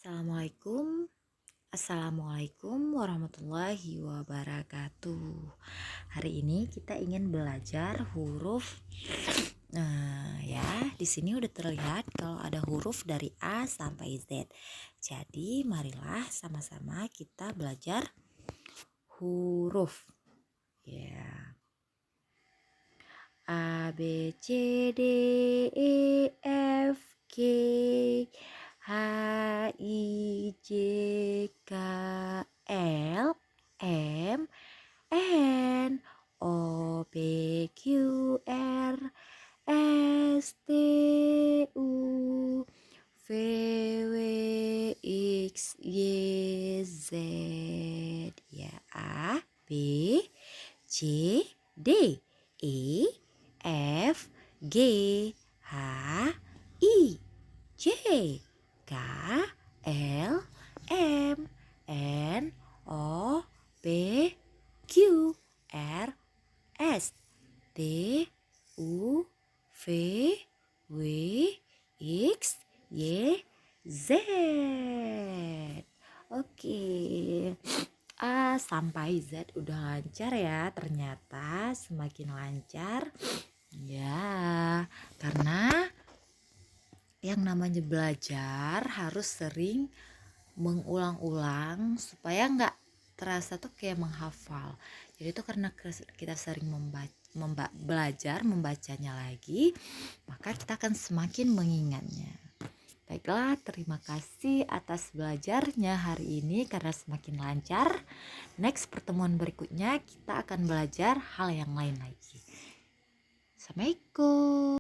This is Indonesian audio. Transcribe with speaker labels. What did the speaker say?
Speaker 1: Assalamualaikum. Assalamualaikum warahmatullahi wabarakatuh. Hari ini kita ingin belajar huruf. Di sini udah terlihat kalau ada huruf dari A sampai Z. Jadi marilah sama-sama kita belajar huruf. Ya. A B C D E F G H I J K L M N O P Q R S T U V W X Y Z. Ya, A B C D E F G H I J K L M N O P Q R S T U V W X Y Z. Oke. A sampai Z udah lancar ya, ternyata semakin lancar ya, karena yang namanya belajar harus sering mengulang-ulang supaya nggak terasa tuh kayak menghafal. Jadi itu karena kita sering belajar membacanya lagi, maka kita akan semakin mengingatnya. Baiklah, terima kasih atas belajarnya hari ini karena semakin lancar. Next pertemuan berikutnya kita akan belajar hal yang lain lagi. Assalamualaikum.